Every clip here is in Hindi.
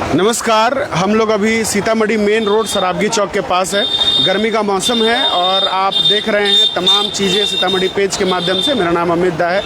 नमस्कार। हम लोग अभी सीतामढ़ी मेन रोड सराबगी चौक के पास है। गर्मी का मौसम है और आप देख रहे हैं तमाम चीज़ें सीतामढ़ी पेज के माध्यम से। मेरा नाम अमित दा है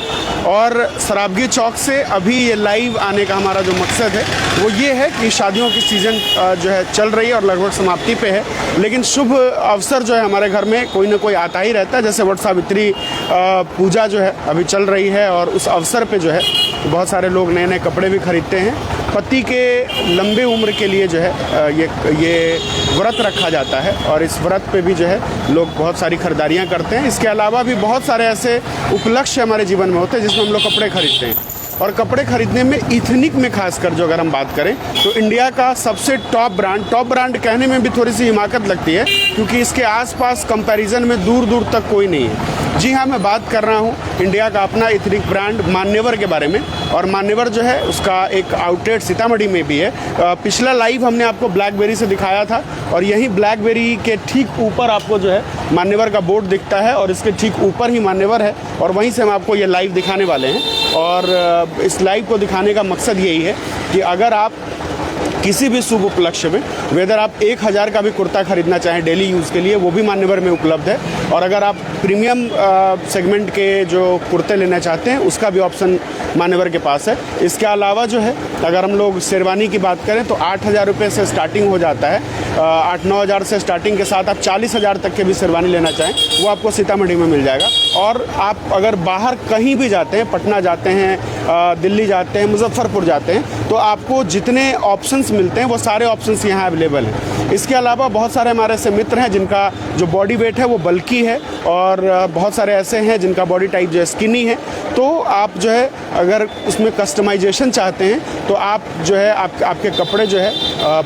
और सराबगी चौक से अभी ये लाइव आने का हमारा जो मकसद है वो ये है कि शादियों की सीज़न जो है चल रही है और लगभग समाप्ति पे है, लेकिन शुभ अवसर जो है हमारे घर में कोई ना कोई आता ही रहता है। जैसे वट सावित्री पूजा जो है अभी चल रही है और उस अवसर पे जो है बहुत सारे लोग नए नए कपड़े भी खरीदते हैं। पति के लंबे उम्र के लिए जो है ये व्रत रखा जाता है और इस व्रत पे भी जो है लोग बहुत सारी खरीदारियां करते हैं। इसके अलावा भी बहुत सारे ऐसे उपलक्ष्य हमारे जीवन में होते हैं जिसमें हम लोग कपड़े खरीदते हैं। और कपड़े खरीदने में इथनिक में खासकर जो अगर हम बात करें तो इंडिया का सबसे टॉप ब्रांड कहने में भी थोड़ी सी हिमाकत लगती है क्योंकि इसके आसपास कंपैरिजन में दूर दूर तक कोई नहीं है। जी हाँ, मैं बात कर रहा हूँ इंडिया का अपना इथनिक ब्रांड मान्यवर के बारे में। और मान्यवर जो है उसका एक आउटलेट सीतामढ़ी में भी है। पिछला लाइव हमने आपको ब्लैकबेरी से दिखाया था और यही ब्लैकबेरी के ठीक ऊपर आपको जो है मान्यवर का बोर्ड दिखता है और इसके ठीक ऊपर ही मान्यवर है और वहीं से हम आपको ये लाइव दिखाने वाले हैं। और इस लाइव को दिखाने का मकसद यही है कि अगर आप किसी भी शुभ उपलक्ष्य में वेदर आप 1000 का भी कुर्ता खरीदना चाहें डेली यूज़ के लिए, वो भी मान्यवर में उपलब्ध है। और अगर आप प्रीमियम सेगमेंट के जो कुर्ते लेना चाहते हैं उसका भी ऑप्शन मान्यवर के पास है। इसके अलावा जो है अगर हम लोग शेरवानी की बात करें तो 8000 रुपये से स्टार्टिंग हो जाता है। 8-9 हज़ार से स्टार्टिंग के साथ आप 40,000 तक के भी शेरवानी लेना चाहें वो आपको सीतामढ़ी में मिल जाएगा। और आप अगर बाहर कहीं भी जाते हैं, पटना जाते हैं, दिल्ली जाते हैं, मुजफ्फरपुर जाते हैं, तो आपको जितने ऑप्शंस मिलते हैं वो सारे ऑप्शंस यहाँ अवेलेबल हैं। इसके अलावा बहुत सारे हमारे ऐसे मित्र हैं जिनका जो बॉडी वेट है वो बल्की है और बहुत सारे ऐसे हैं जिनका बॉडी टाइप जो है स्किनी है। तो आप जो है अगर उसमें कस्टमाइजेशन चाहते हैं तो आप जो है आपके कपड़े जो है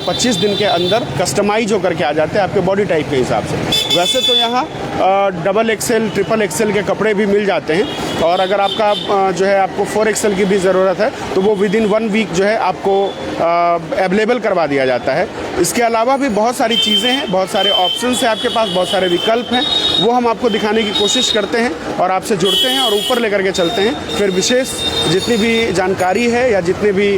25 दिन के अंदर कस्टमाइज होकर के आ जाते हैं आपके बॉडी टाइप के हिसाब से। वैसे तो यहाँ XXL, XXL के कपड़े भी मिल जाते हैं और अगर आपका जो है आपको 4XL की भी ज़रूरत है तो वो विदिन 1 वीक जो है आपको अवेलेबल करवा दिया जाता है। इसके अलावा भी बहुत सारी चीज़ें हैं, बहुत सारे ऑप्शंस हैं आपके पास, बहुत सारे विकल्प हैं, वो हम आपको दिखाने की कोशिश करते हैं और आपसे जुड़ते हैं और ऊपर लेकर के चलते हैं। फिर विशेष जितनी भी जानकारी है या जितने भी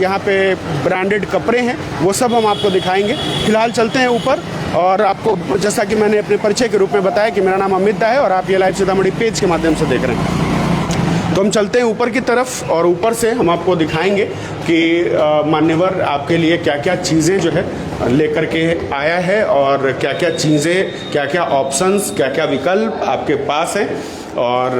यहाँ पे ब्रांडेड कपड़े हैं वो सब हम आपको दिखाएंगे। फिलहाल चलते हैं ऊपर और आपको जैसा कि मैंने अपने परिचय के रूप में बताया कि मेरा नाम अमित दा है और आप ये लाइव सीतामढ़ी पेज के माध्यम से देख रहे हैं। तो हम चलते हैं ऊपर की तरफ और ऊपर से हम आपको दिखाएंगे कि मान्यवर आपके लिए क्या क्या चीज़ें जो है लेकर के आया है और क्या क्या चीज़ें, क्या क्या ऑप्शंस, क्या क्या विकल्प आपके पास हैं। और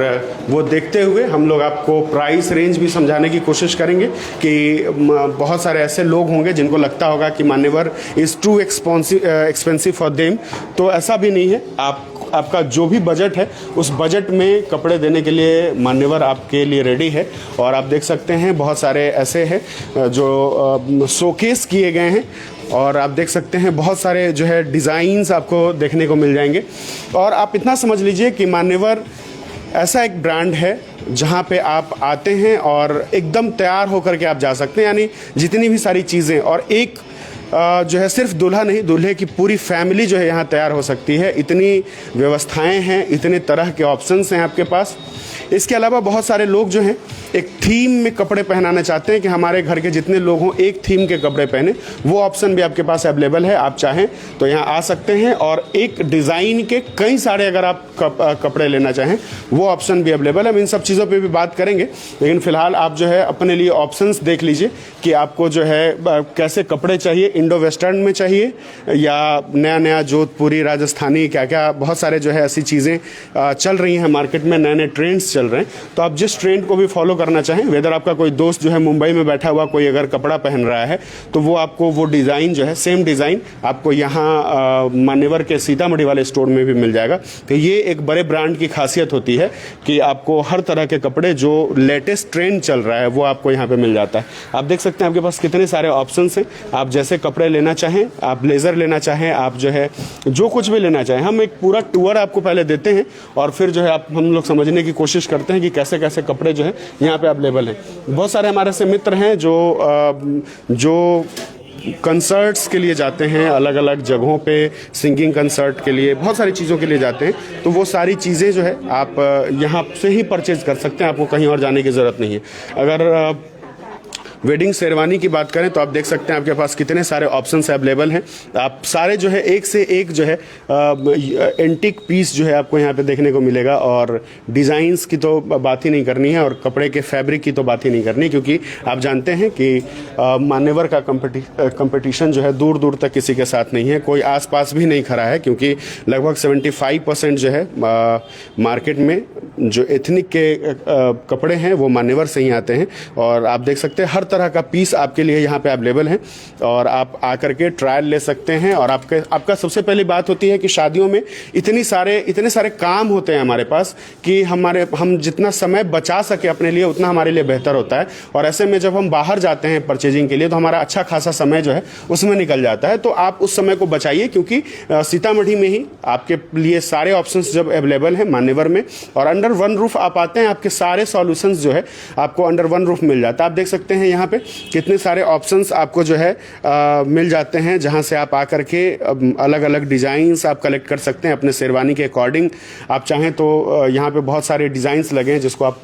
वो देखते हुए हम लोग आपको प्राइस रेंज भी समझाने की कोशिश करेंगे कि बहुत सारे ऐसे लोग होंगे जिनको लगता होगा कि मान्यवर is too expensive for them. तो ऐसा भी नहीं है। आपका जो भी बजट है उस बजट में कपड़े देने के लिए मान्यवर आपके लिए रेडी है। और आप देख सकते हैं बहुत सारे ऐसे हैं जो शोकेस किए गए हैं और आप देख सकते हैं बहुत सारे जो है डिज़ाइंस आपको देखने को मिल जाएंगे। और आप इतना समझ लीजिए कि मान्यवर ऐसा एक ब्रांड है जहाँ पे आप आते हैं और एकदम तैयार होकर के आप जा सकते हैं। यानी जितनी भी सारी चीज़ें और एक जो है सिर्फ दूल्हा नहीं, दूल्हे की पूरी फैमिली जो है यहाँ तैयार हो सकती है। इतनी व्यवस्थाएं हैं, इतने तरह के ऑप्शंस हैं आपके पास। इसके अलावा बहुत सारे लोग जो हैं एक थीम में कपड़े पहनाना चाहते हैं कि हमारे घर के जितने लोग हों एक थीम के कपड़े पहने, वो ऑप्शन भी आपके पास अवेलेबल है। आप चाहें तो यहाँ आ सकते हैं और एक डिज़ाइन के कई सारे अगर आप कपड़े लेना चाहें वो ऑप्शन भी अवेलेबल है। हम इन सब चीज़ों पे भी बात करेंगे, लेकिन फ़िलहाल आप जो है अपने लिए ऑप्शंस देख लीजिए कि आपको जो है कैसे कपड़े चाहिए। इंडो वेस्टर्न में चाहिए या नया जोधपुरी, राजस्थानी, क्या क्या बहुत सारे जो है ऐसी चीज़ें चल रही हैं मार्केट में, नए नए ट्रेंड्स चल रहे हैं। तो आप जिस ट्रेंड को भी फॉलो करना चाहें, वेदर आपका कोई दोस्त जो है मुंबई में बैठा हुआ कोई अगर कपड़ा पहन रहा है तो वो आपको वो डिज़ाइन जो है सेम डिज़ाइन आपको यहाँ मान्यवर के सीतामढ़ी वाले स्टोर में भी मिल जाएगा। तो ये एक बड़े ब्रांड की खासियत होती है कि आपको हर तरह के कपड़े जो लेटेस्ट ट्रेंड चल रहा है वो आपको यहाँ पे मिल जाता है। आप देख सकते हैं आपके पास कितने सारे ऑप्शंस हैं। आप जैसे कपड़े लेना चाहें, आप ब्लेज़र लेना चाहें, आप जो है जो कुछ भी लेना चाहें, हम एक पूरा टूर आपको पहले देते हैं और फिर जो है हम लोग समझने की कोशिश करते हैं कि कैसे कैसे कपड़े जो है यहाँ पे अवेलेबल हैं। बहुत सारे हमारे से मित्र हैं जो कंसर्ट्स के लिए जाते हैं, अलग अलग जगहों पे सिंगिंग कंसर्ट के लिए, बहुत सारी चीज़ों के लिए जाते हैं। तो वो सारी चीज़ें जो है आप यहाँ से ही परचेज कर सकते हैं, आपको कहीं और जाने की ज़रूरत नहीं है। अगर वेडिंग शेरवानी की बात करें तो आप देख सकते हैं आपके पास कितने सारे ऑप्शंस अवेलेबल हैं। आप सारे जो है एक से एक जो है एंटीक पीस जो है आपको यहाँ पे देखने को मिलेगा, और डिज़ाइंस की तो बात ही नहीं करनी है और कपड़े के फैब्रिक की तो बात ही नहीं करनी, क्योंकि आप जानते हैं कि मान्यवर का कंपटीशन जो है दूर दूर तक किसी के साथ नहीं है, कोई आसपास भी नहीं खड़ा है, क्योंकि लगभग 75% जो है मार्केट में जो एथनिक के कपड़े हैं वो मान्यवर से ही आते हैं। और आप देख सकते हैं हर तरह का पीस आपके लिए यहाँ पे अवेलेबल है और आप आकर के ट्रायल ले सकते हैं। और आपका सबसे पहली बात होती है कि शादियों में इतने सारे काम होते हैं हमारे पास कि हम जितना समय बचा सके अपने लिए उतना हमारे लिए बेहतर होता है। और ऐसे में जब हम बाहर जाते हैं परचेजिंग के लिए तो हमारा अच्छा खासा समय जो है उसमें निकल जाता है। तो आप उस समय को बचाइए, क्योंकि सीतामढ़ी में ही आपके लिए सारे ऑप्शंस जब अवेलेबल हैं मान्यवर में, और अंडर वन रूफ आप आते हैं, आपके सारे सॉल्यूशंस जो है आपको अंडर वन रूफ मिल जाता है। आप देख सकते हैं यहाँ पे कितने सारे ऑप्शंस आपको जो है मिल जाते हैं, जहाँ से आप आकर के अलग अलग डिज़ाइंस आप कलेक्ट कर सकते हैं अपने शेरवानी के अकॉर्डिंग। आप चाहें तो यहाँ पे बहुत सारे डिज़ाइंस लगे हैं जिसको आप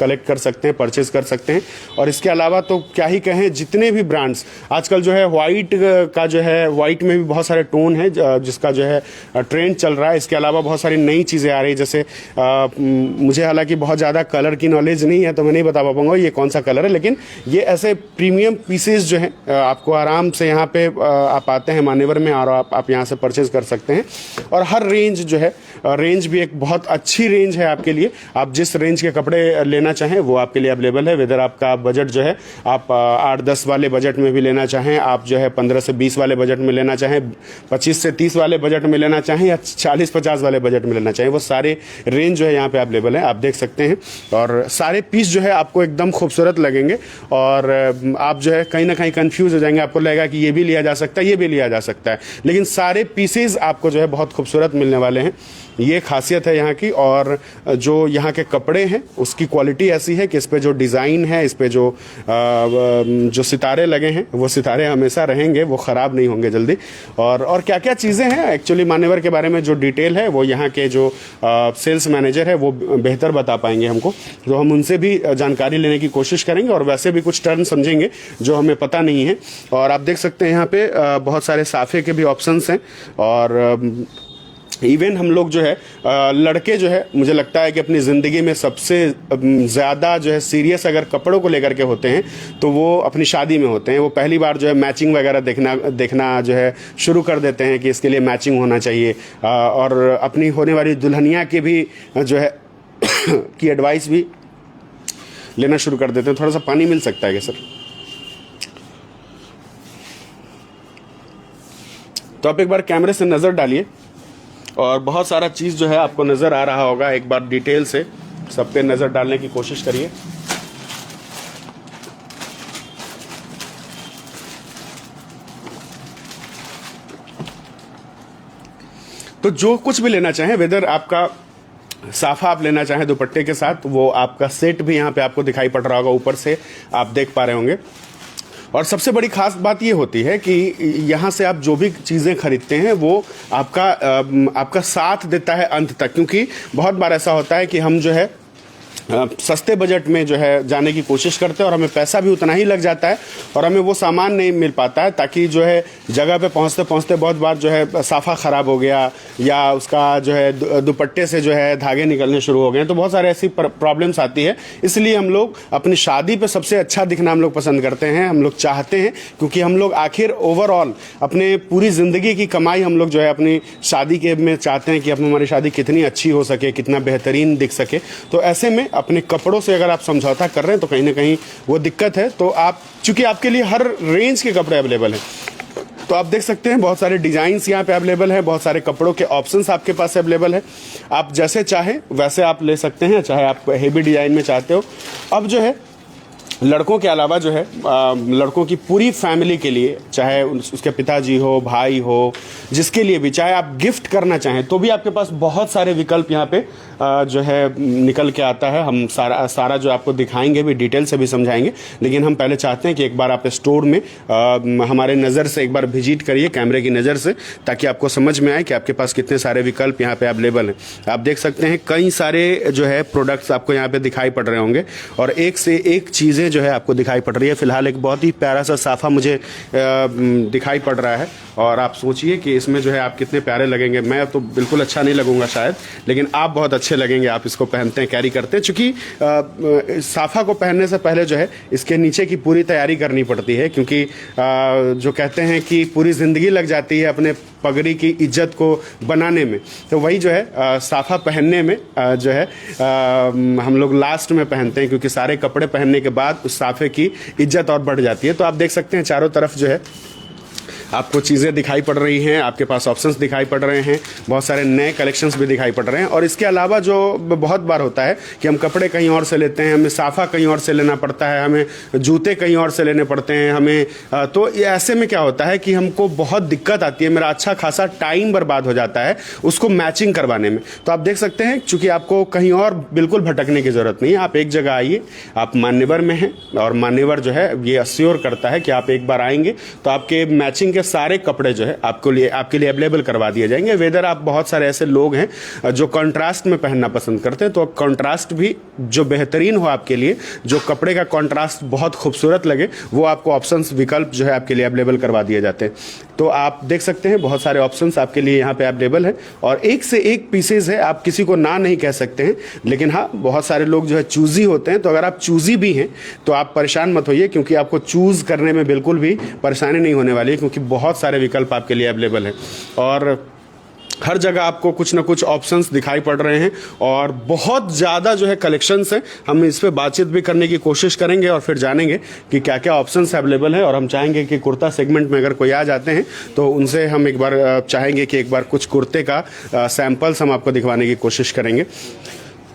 कलेक्ट कर सकते हैं, परचेज कर सकते हैं। और इसके अलावा तो क्या ही कहें, जितने भी ब्रांड्स आजकल जो है वाइट का जो है, वाइट में भी बहुत सारे टोन है जिसका जो है ट्रेंड चल रहा है। इसके अलावा बहुत सारी नई चीज़ें आ रही है, जैसे मुझे हालांकि बहुत ज़्यादा कलर की नॉलेज नहीं है तो मैं नहीं बता पाऊंगा ये कौन सा कलर है, लेकिन ये ऐसे प्रीमियम पीसेस जो हैं आपको आराम से यहाँ पे आप आते हैं मान्यवर में और आप यहाँ से परचेज कर सकते हैं। और हर रेंज जो है, रेंज भी एक बहुत अच्छी रेंज है आपके लिए। आप जिस रेंज के कपड़े लेना चाहें वो आपके लिए अवेलेबल है। वेदर आपका बजट जो है आप 8-10 वाले बजट में भी लेना चाहें, आप जो है 15 से 20 वाले बजट में लेना चाहें, 25 से 30 वाले बजट में लेना चाहें या 40-50 वाले बजट में लेना चाहें, वो सारे रेंज जो है यहाँ पे अवेलेबल है, आप देख सकते हैं। और सारे पीस जो है आपको एकदम खूबसूरत लगेंगे और आप जो है कहीं ना कहीं कंफ्यूज हो जाएंगे, आपको लगेगा कि ये भी लिया जा सकता है, ये भी लिया जा सकता है, लेकिन सारे पीसेज आपको जो है बहुत खूबसूरत मिलने वाले हैं। ये खासियत है यहाँ की। और जो यहाँ के कपड़े हैं उसकी क्वालिटी ऐसी है कि इस पे जो डिज़ाइन है, इस पे जो सितारे लगे हैं वो सितारे हमेशा रहेंगे, वो ख़राब नहीं होंगे जल्दी। और क्या क्या चीज़ें हैं एक्चुअली मान्यवर के बारे में जो डिटेल है वो यहाँ के जो सेल्स मैनेजर है वो बेहतर बता पाएंगे हमको, तो हम उनसे भी जानकारी लेने की कोशिश करेंगे और वैसे भी कुछ टर्म समझेंगे जो हमें पता नहीं है। और आप देख सकते हैं यहाँ पे बहुत सारे साफ़े के भी ऑप्शंस हैं। और इवन हम लोग जो है लड़के जो है मुझे लगता है कि अपनी ज़िंदगी में सबसे ज़्यादा जो है सीरियस अगर कपड़ों को लेकर के होते हैं तो वो अपनी शादी में होते हैं। वो पहली बार जो है मैचिंग वगैरह देखना जो है शुरू कर देते हैं कि इसके लिए मैचिंग होना चाहिए। और अपनी होने वाली दुल्हनिया की भी जो है की एडवाइस भी लेना शुरू कर देते हैं। थोड़ा सा पानी मिल सकता है क्या सर? तो आप एक बार कैमरे से नज़र डालिए और बहुत सारा चीज़ जो है आपको नज़र आ रहा होगा। एक बार डिटेल से सब पे नज़र डालने की कोशिश करिए। तो जो कुछ भी लेना चाहें, वेदर आपका साफा आप लेना चाहें दुपट्टे के साथ, वो आपका सेट भी यहाँ पे आपको दिखाई पड़ रहा होगा, ऊपर से आप देख पा रहे होंगे। और सबसे बड़ी खास बात ये होती है कि यहाँ से आप जो भी चीज़ें खरीदते हैं वो आपका साथ देता है अंत तक, क्योंकि बहुत बार ऐसा होता है कि हम जो है सस्ते बजट में जो है जाने की कोशिश करते हैं और हमें पैसा भी उतना ही लग जाता है और हमें वो सामान नहीं मिल पाता है, ताकि जो है जगह पे पहुंचते पहुंचते बहुत बार जो है साफ़ा ख़राब हो गया या उसका जो है दुपट्टे से जो है धागे निकलने शुरू हो गए, तो बहुत सारे ऐसी प्रॉब्लम्स आती है। इसलिए हम लोग अपनी शादी पे सबसे अच्छा दिखना हम लोग पसंद करते हैं, हम लोग चाहते हैं, क्योंकि हम लोग आखिर ओवरऑल अपने पूरी ज़िंदगी की कमाई हम लोग जो है अपनी शादी के में चाहते हैं कि अब हमारी शादी कितनी अच्छी हो सके, कितना बेहतरीन दिख सके। तो ऐसे में अपने कपड़ों से अगर आप समझौता कर रहे हैं तो कहीं ना कहीं वो दिक्कत है। तो आप, चूंकि आपके लिए हर रेंज के कपड़े अवेलेबल हैं, तो आप देख सकते हैं बहुत सारे डिज़ाइंस यहाँ पे अवेलेबल है, बहुत सारे कपड़ों के ऑप्शंस आपके पास अवेलेबल है। आप जैसे चाहें वैसे आप ले सकते हैं, चाहे आप हेवी डिज़ाइन में चाहते हो। अब जो है लड़कों के अलावा जो है लड़कों की पूरी फैमिली के लिए, चाहे उसके पिताजी हो, भाई हो, जिसके लिए भी, चाहे आप गिफ्ट करना चाहें तो भी आपके पास बहुत सारे विकल्प यहाँ पे जो है निकल के आता है। हम सारा जो आपको दिखाएंगे भी, डिटेल से भी समझाएंगे, लेकिन हम पहले चाहते हैं कि एक बार आप स्टोर में हमारे नज़र से एक बार विजिट करिए कैमरे की नज़र से, ताकि आपको समझ में आए कि आपके पास कितने सारे विकल्प यहाँ पे अवेलेबल हैं। आप देख सकते हैं कई सारे जो है प्रोडक्ट्स आपको यहाँ पे दिखाई पड़ रहे होंगे और एक से एक चीज़ें चीज़ें जो है आपको दिखाई पड़ रही है। फिलहाल एक बहुत ही प्यारा सा साफ़ा मुझे दिखाई पड़ रहा है और आप सोचिए कि इसमें जो है आप कितने प्यारे लगेंगे। मैं तो बिल्कुल अच्छा नहीं लगूंगा शायद, लेकिन आप बहुत अच्छे लगेंगे, आप इसको पहनते हैं, कैरी करते हैं। चूँकि साफ़ा को पहनने से पहले जो है इसके नीचे की पूरी तैयारी करनी पड़ती है, क्योंकि जो कहते हैं कि पूरी ज़िंदगी लग जाती है अपने पगड़ी की इज्जत को बनाने में, तो वही जो है साफ़ा पहनने में जो है हम लोग लास्ट में पहनते हैं, क्योंकि सारे कपड़े पहनने के बाद उस साफ़े की इज्जत और बढ़ जाती है। तो आप देख सकते हैं चारों तरफ जो है आपको चीज़ें दिखाई पड़ रही हैं, आपके पास ऑप्शंस दिखाई पड़ रहे हैं, बहुत सारे नए कलेक्शंस भी दिखाई पड़ रहे हैं। और इसके अलावा जो बहुत बार होता है कि हम कपड़े कहीं और से लेते हैं, हमें साफ़ा कहीं और से लेना पड़ता है, हमें जूते कहीं और से लेने पड़ते हैं, हमें तो ऐसे में क्या होता है कि हमको बहुत दिक्कत आती है, मेरा अच्छा खासा टाइम बर्बाद हो जाता है उसको मैचिंग करवाने में। तो आप देख सकते हैं, चूँकि आपको कहीं और बिल्कुल भटकने की ज़रूरत नहीं है, आप एक जगह आइए, आप मान्यवर में हैं और मान्यवर जो है ये अश्योर करता है कि आप एक बार आएंगे तो आपके मैचिंग के सारे कपड़े जो है आपके लिए अवेलेबल करवा दिए जाएंगे। वेदर आप बहुत सारे ऐसे लोग हैं जो कंट्रास्ट में पहनना पसंद करते हैं, तो कंट्रास्ट भी जो बेहतरीन हो आपके लिए, जो कपड़े का कंट्रास्ट बहुत खूबसूरत लगे, वो आपको ऑप्शंस विकल्प जो है आपके लिए अवेलेबल करवा दिए जाते हैं। तो आप देख सकते हैं बहुत सारे ऑप्शंस आपके लिए यहाँ पे अवेलेबल है और एक से एक पीसेज है, आप किसी को ना नहीं कह सकते हैं। लेकिन हाँ, बहुत सारे लोग जो है चूजी होते हैं, तो अगर आप चूजी भी हैं तो आप परेशान मत होइए, क्योंकि आपको चूज करने में बिल्कुल भी परेशानी नहीं होने वाली है, क्योंकि बहुत सारे विकल्प आपके लिए अवेलेबल हैं और हर जगह आपको कुछ ना कुछ ऑप्शंस दिखाई पड़ रहे हैं और बहुत ज़्यादा जो है कलेक्शंस हैं। हम इस पे बातचीत भी करने की कोशिश करेंगे और फिर जानेंगे कि क्या क्या ऑप्शंस अवेलेबल हैं। और हम चाहेंगे कि कुर्ता सेगमेंट में अगर कोई आ जाते हैं तो उनसे हम एक बार चाहेंगे कि एक बार कुछ कुर्ते का सैम्पल्स हम आपको दिखवाने की कोशिश करेंगे।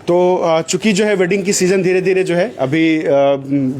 तो चूंकि जो है वेडिंग की सीज़न धीरे धीरे जो है अभी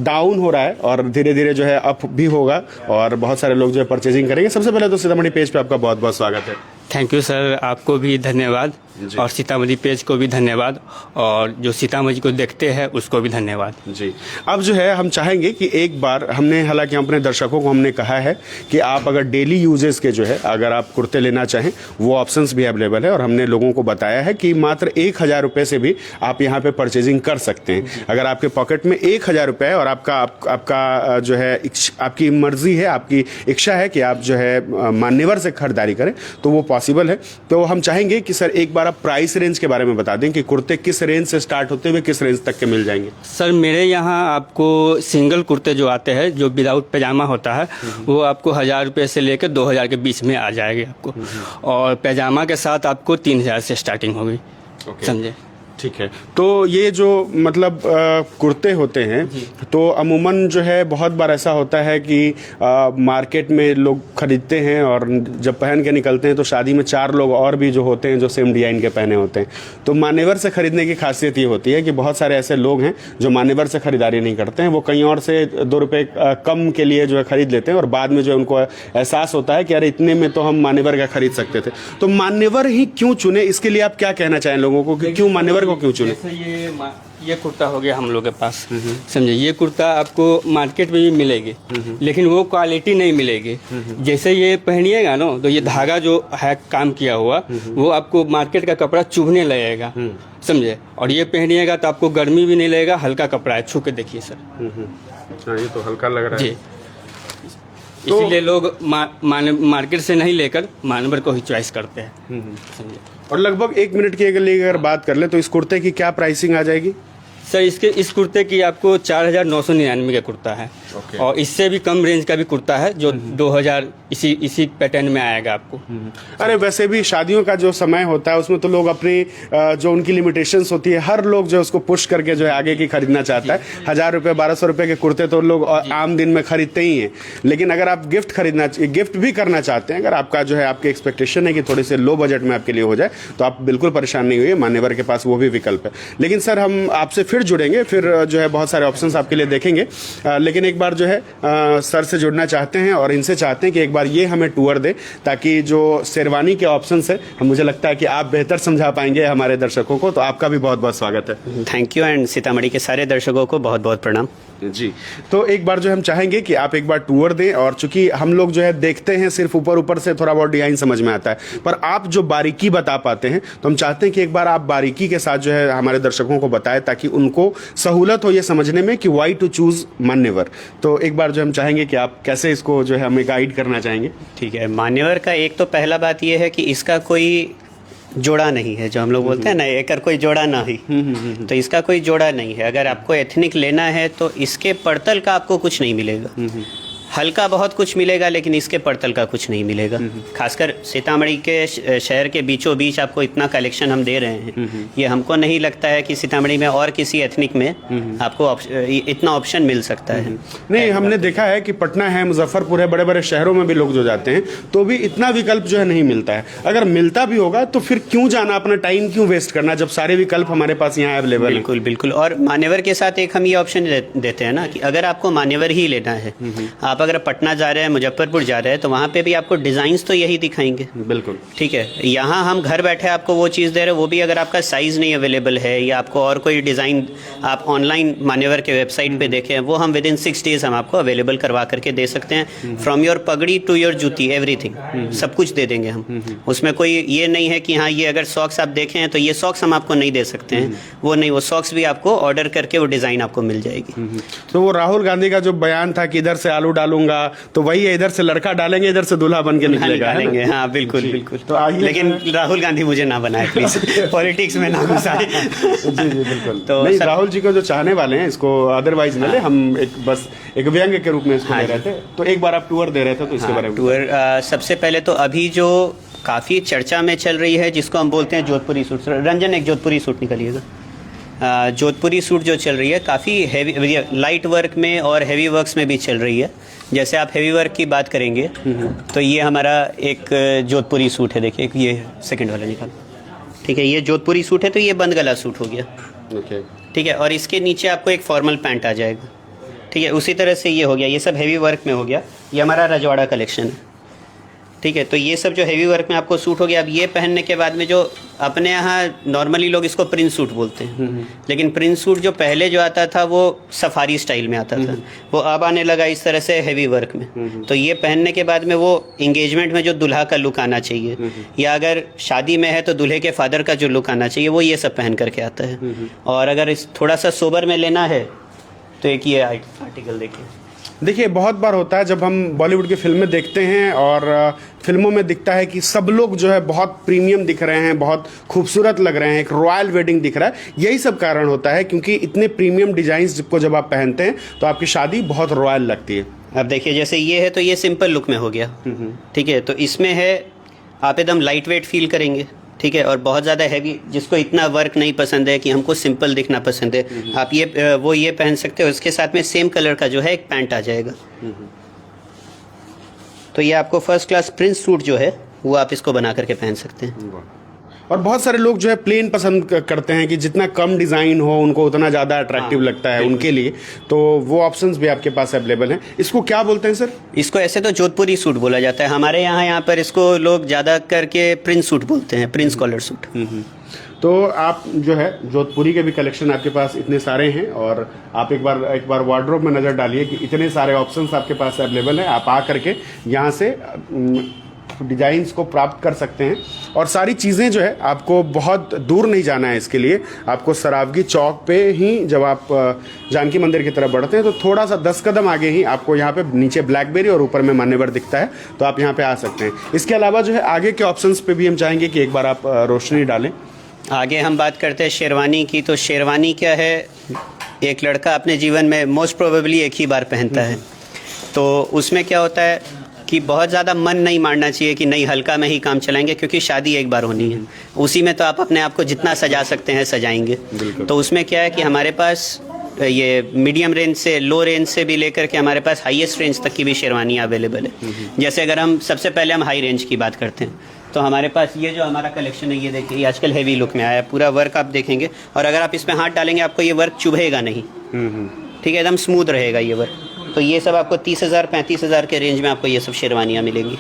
डाउन हो रहा है और धीरे धीरे जो है अप भी होगा और बहुत सारे लोग जो है परचेजिंग करेंगे। सबसे पहले तो सीतामढ़ी पेज पे आपका बहुत बहुत स्वागत है। थैंक यू सर, आपको भी धन्यवाद और सीतामढ़ी पेज को भी धन्यवाद और जो सीतामढ़ी को देखते हैं उसको भी धन्यवाद जी। अब जो है हम चाहेंगे कि एक बार हमने, हालांकि हम अपने दर्शकों को हमने कहा है कि आप अगर डेली यूजेस के जो है अगर आप कुर्ते लेना चाहें वो ऑप्शंस भी अवेलेबल है और हमने लोगों को बताया है कि मात्र 1000 रुपये से भी आप यहाँ पे परचेजिंग कर सकते हैं। अगर आपके पॉकेट में 1000 रुपये है और आपका जो है आपकी मर्जी है, आपकी इच्छा है कि आप जो है मान्यवर से खरीदारी करें तो वो पॉसिबल है। तो हम चाहेंगे कि सर एक बार आप प्राइस रेंज के बारे में बता दें कि कुर्ते किस रेंज से स्टार्ट होते हुए किस रेंज तक के मिल जाएंगे। सर मेरे यहाँ आपको सिंगल कुर्ते जो आते हैं जो विदाउट पैजामा होता है वो आपको 1000 रुपये से लेकर 2000 के बीच में आ जाएगी आपको, और पैजामा के साथ आपको 3000 से स्टार्टिंग होगी। समझे? ठीक है। तो ये जो मतलब कुर्ते होते हैं तो अमूमन जो है बहुत बार ऐसा होता है कि मार्केट में लोग खरीदते हैं और जब पहन के निकलते हैं तो शादी में 4 लोग और भी जो होते हैं जो सेम डिजाइन के पहने होते हैं। तो मान्यवर से खरीदने की खासियत ये होती है कि बहुत सारे ऐसे लोग हैं जो मान्यवर से खरीदारी नहीं करते हैं, वो कहीं और से 2 रुपये कम के लिए जो है खरीद लेते हैं और बाद में जो है उनको एहसास होता है कि अरे इतने में तो हम मान्यवर का खरीद सकते थे। तो मान्यवर ही क्यों चुने, इसके लिए आप क्या कहना चाहें लोगों को कि क्यों मान्यवर क्यों चुने? जैसे ये कुर्ता हो गया हम लोग के पास, समझे, ये कुर्ता आपको मार्केट में भी मिलेगी लेकिन वो क्वालिटी नहीं मिलेगी। जैसे ये पहनिएगा ना तो ये धागा जो है काम किया हुआ वो आपको मार्केट का कपड़ा चुभने लगेगा, समझे, और ये पहनिएगा तो आपको गर्मी भी नहीं लगेगा, हल्का कपड़ा है, छू के देखिए सर। ये तो हल्का लग रहा है जी। इसीलिए लोग मार्केट से नहीं लेकर मान्यवर को ही चॉइस करते हैं, समझे। और लगभग 1 मिनट की अगर बात कर ले तो इस कुर्ते की क्या प्राइसिंग आ जाएगी? सर इस कुर्ते की आपको 4999 का कुर्ता है। और इससे भी कम रेंज का भी कुर्ता है जो 2000 इसी पैटर्न में आएगा आपको। अरे वैसे भी शादियों का जो समय होता है उसमें तो लोग अपनी जो उनकी लिमिटेशंस होती है, हर लोग जो उसको पुश करके जो है आगे की खरीदना चाहता है। 1000 रुपये 1200 रुपये के कुर्ते तो लोग आम दिन में खरीदते ही हैं, लेकिन अगर आप गिफ्ट भी करना चाहते हैं, अगर आपका जो है आपकी एक्सपेक्टेशन है कि थोड़े से लो बजट में आपके लिए हो जाए तो आप बिल्कुल परेशान नहीं हुई, मान्यवर के पास वो भी विकल्प है। लेकिन सर हम आपसे फिर जुड़ेंगे, फिर जो है बहुत सारे ऑप्शंस आपके लिए देखेंगे, लेकिन एक बार जो है सर से जुड़ना चाहते हैं और इनसे चाहते हैं कि एक बार ये हमें टूर दे, ताकि जो शेरवानी के ऑप्शंस है मुझे लगता है कि आप बेहतर समझा पाएंगे हमारे दर्शकों को। तो आपका भी बहुत बहुत स्वागत है। थैंक यू, एंड सीतामढ़ी के सारे दर्शकों को बहुत बहुत प्रणाम जी। तो एक बार जो हम चाहेंगे कि आप एक बार टूर दें, और चूंकि हम लोग जो है देखते हैं सिर्फ ऊपर ऊपर से थोड़ा बहुत डिजाइन समझ में आता है, पर आप जो बारीकी बता पाते हैं, तो हम चाहते हैं कि एक बार आप बारीकी के साथ जो है हमारे दर्शकों को बताएं, ताकि उनको सहूलत हो ये समझने में कि वाई टू चूज मान्यवर। तो एक बार जो हम चाहेंगे कि आप कैसे इसको जो है हमें गाइड करना चाहेंगे। ठीक है, मान्यवर का एक तो पहला बात यह है कि इसका कोई जोड़ा नहीं है, जो हम लोग बोलते हैं ना, एकर कोई जोड़ा ना ही, तो इसका कोई जोड़ा नहीं है। अगर आपको एथनिक लेना है तो इसके पड़तल का आपको कुछ नहीं मिलेगा, हल्का बहुत कुछ मिलेगा, लेकिन इसके पड़तल का कुछ नहीं मिलेगा। खासकर सीतामढ़ी के शहर के बीचों बीच आपको इतना कलेक्शन हम दे रहे हैं, ये हमको नहीं लगता है कि सीतामढ़ी में और किसी एथनिक में आपको इतना ऑप्शन मिल सकता है। नहीं, हमने देखा है कि पटना है, मुजफ्फरपुर है, बड़े बड़े शहरों में भी लोग जो जाते हैं तो भी इतना विकल्प जो है नहीं मिलता है। अगर मिलता भी होगा तो फिर क्यों जाना, अपना टाइम क्यों वेस्ट करना, जब सारे विकल्प हमारे पास यहाँ अवेलेबल है। बिल्कुल बिल्कुल। और मान्यवर के साथ एक हम ये ऑप्शन देते हैं ना कि अगर आपको मान्यवर ही लेना है, आप अगर पटना जा रहे हैं, मुजफ्फरपुर जा रहे हैं, तो वहाँ पे भी आपको डिज़ाइंस तो यही दिखाएंगे। बिल्कुल ठीक है। यहाँ हम घर बैठे आपको वो चीज़ दे रहे हैं, वो भी अगर आपका साइज़ नहीं अवेलेबल है या आपको और कोई डिज़ाइन आप ऑनलाइन मान्यवर के वेबसाइट पे देखें, वो हम विद इन 6 डेज़ हम आपको अवेलेबल करवा करके दे सकते हैं। फ्रॉम योर पगड़ी टू योर जूती, एवरीथिंग, सब कुछ दे देंगे हम। उसमें कोई ये नहीं है कि हाँ ये अगर सॉक्स आप देखें तो ये सॉक्स हम आपको नहीं दे सकते हैं, वो नहीं, वो सॉक्स भी आपको ऑर्डर करके वो डिज़ाइन आपको मिल जाएगी। तो वो राहुल गांधी का जो बयान था कि इधर से आलू डालूंगा, तो वही है, इधर से लड़का डालेंगे, इधर से दूल्हा बन के निकलेगा। हाँ बिल्कुल बिल्कुल। तो लेकिन राहुल गांधी मुझे ना बनाए प्लीज, पॉलिटिक्स में ना घुसाए। जी जी बिल्कुल। तो नहीं, राहुल जी को जो चाहने वाले हैं इसको अदरवाइज न ले, हम बस एक व्यंग्य के रूप में इसको दे रहे थे। तो एक बार आप टूर दे रहे थे, तो इसके बारे में टूर सबसे पहले तो अभी जो काफ़ी चर्चा में चल रही है, जिसको हम बोलते हैं जोधपुरी सूट। रंजन, एक जोधपुरी सूट निकालिएगा। जोधपुरी सूट जो चल रही है काफ़ी हैवी, लाइट वर्क में और हैवी वर्क्स में भी चल रही है। जैसे आप हैवी वर्क की बात करेंगे तो ये हमारा एक जोधपुरी सूट है, देखिए ये सेकंड वाला निकाल। ठीक है, ये जोधपुरी सूट है, तो ये बंद गला सूट हो गया। ठीक है, और इसके नीचे आपको एक फॉर्मल पैंट आ जाएगा। ठीक है, उसी तरह से ये हो गया, ये सब हैवी वर्क में हो गया। ये हमारा रजवाड़ा कलेक्शन है। ठीक है, तो ये सब जो हैवी वर्क में आपको सूट हो गया। अब ये पहनने के बाद में जो अपने यहाँ नॉर्मली लोग इसको प्रिंस सूट बोलते हैं, लेकिन प्रिंस सूट जो पहले जो आता था वो सफारी स्टाइल में आता था, वो अब आने लगा इस तरह से हैवी वर्क में। तो ये पहनने के बाद में वो इंगेजमेंट में जो दूल्हा का लुक आना चाहिए, या अगर शादी में है तो दूल्हे के फादर का जो लुक आना चाहिए, वो ये सब पहन करके आता है। और अगर इस थोड़ा सा सोबर में लेना है तो एक ये आर्टिकल देखिए, बहुत बार होता है जब हम बॉलीवुड की फिल्में देखते हैं और फिल्मों में दिखता है कि सब लोग जो है बहुत प्रीमियम दिख रहे हैं, बहुत खूबसूरत लग रहे हैं, एक रॉयल वेडिंग दिख रहा है। यही सब कारण होता है, क्योंकि इतने प्रीमियम डिजाइन्स को जब आप पहनते हैं तो आपकी शादी बहुत रॉयल लगती है। अब देखिए, जैसे ये है तो ये सिंपल लुक में हो गया। ठीक है, तो इसमें है आप एकदम लाइट वेट फील करेंगे। ठीक है, और बहुत ज़्यादा हैवी, जिसको इतना वर्क नहीं पसंद है, कि हमको सिंपल दिखना पसंद है, आप ये पहन सकते हो। उसके साथ में सेम कलर का जो है एक पैंट आ जाएगा। तो ये आपको फर्स्ट क्लास प्रिंस सूट जो है वो आप इसको बना करके पहन सकते हैं। और बहुत सारे लोग जो है प्लेन पसंद करते हैं कि जितना कम डिज़ाइन हो उनको उतना ज़्यादा अट्रैक्टिव लगता है उनके लिए, तो वो ऑप्शंस भी आपके पास अवेलेबल हैं। इसको क्या बोलते हैं सर? इसको ऐसे तो जोधपुरी सूट बोला जाता है हमारे यहाँ पर इसको लोग ज़्यादा करके प्रिंस सूट बोलते हैं, प्रिंस कॉलर सूट। तो आप जो है जोधपुरी के भी कलेक्शन आपके पास इतने सारे हैं, और आप एक बार वार्डरोब में नज़र डालिए कि इतने सारे ऑप्शंस आपके पास अवेलेबल हैं। आप आ करके यहाँ से डिजाइन्स को प्राप्त कर सकते हैं, और सारी चीज़ें जो है आपको बहुत दूर नहीं जाना है इसके लिए। आपको सरावगी चौक पे ही, जब आप जानकी मंदिर की तरफ बढ़ते हैं तो थोड़ा सा 10 कदम आगे ही आपको यहाँ पे नीचे ब्लैकबेरी और ऊपर में मान्यवर दिखता है, तो आप यहाँ पे आ सकते हैं। इसके अलावा जो है आगे के ऑप्शंस पे भी हम चाहेंगे कि एक बार आप रोशनी डालें। आगे हम बात करते हैं शेरवानी की। तो शेरवानी क्या है, एक लड़का अपने जीवन में मोस्ट प्रोबेबली एक ही बार पहनता है, तो उसमें क्या होता है कि बहुत ज़्यादा मन नहीं मारना चाहिए कि नहीं हल्का में ही काम चलाएंगे, क्योंकि शादी एक बार होनी है, उसी में तो आप अपने आप को जितना सजा सकते हैं सजाएंगे। तो उसमें क्या है कि हमारे पास ये मीडियम रेंज से लो रेंज से भी लेकर के हमारे पास हाईएस्ट रेंज तक की भी शेरवानियाँ अवेलेबल है। जैसे अगर हम सबसे पहले हम हाई रेंज की बात करते हैं, तो हमारे पास ये जो हमारा कलेक्शन है, ये देखिए, ये आजकल हेवी लुक में आया है। पूरा वर्क आप देखेंगे, और अगर आप इसमें हाथ डालेंगे आपको ये वर्क चुभेगा नहीं। ठीक है, एकदम स्मूथ रहेगा ये वर्क। तो ये सब आपको 30,000 35,000 के रेंज में आपको ये सब शेरवानियाँ मिलेंगी।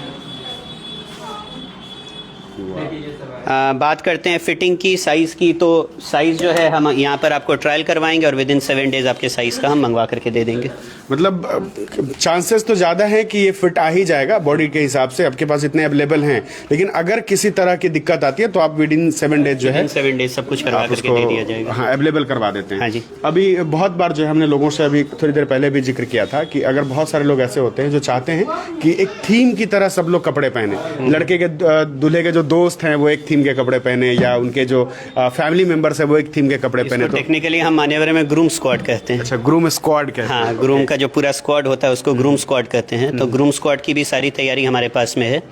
बात करते हैं फिटिंग की, साइज़ की। तो साइज़ जो है हम यहाँ पर आपको ट्रायल करवाएंगे और विद इन 7 डेज़ आपके साइज़ का हम मंगवा करके दे देंगे। मतलब चांसेस तो ज़्यादा है कि ये फिट आ ही जाएगा बॉडी के हिसाब से, आपके पास इतने अवेलेबल हैं। लेकिन अगर किसी तरह की दिक्कत आती है तो आप विद इन 7 डेज जो है 7 डेज सब कुछ करवा करके दे दिया जाएगा। हाँ, अवेलेबल करवा देते हैं। हाँ जी। अभी बहुत बार जो है हमने लोगों से अभी थोड़ी देर पहले भी जिक्र किया था कि अगर बहुत सारे लोग ऐसे होते हैं जो चाहते हैं कि एक थीम की तरह सब लोग कपड़े पहने, लड़के के दूल्हे के जो दोस्त हैं वो एक थीम के कपड़े पहने, या उनके जो फैमिली मेंबर्स है वो एक थीम के कपड़े पहने, तो टेक्निकली हम मान्यवर में ग्रूम स्क्वाड कहते हैं। अच्छा, ग्रूम स्क्वाड कहते हैं। हाँ, ग्रूम का जो पूरा स्क्वाड होता है उसको ग्रूम स्क्वाड कहते हैं। तो ग्रूम स्क्वाड की भी सारी तैयारी हमारे पास में है।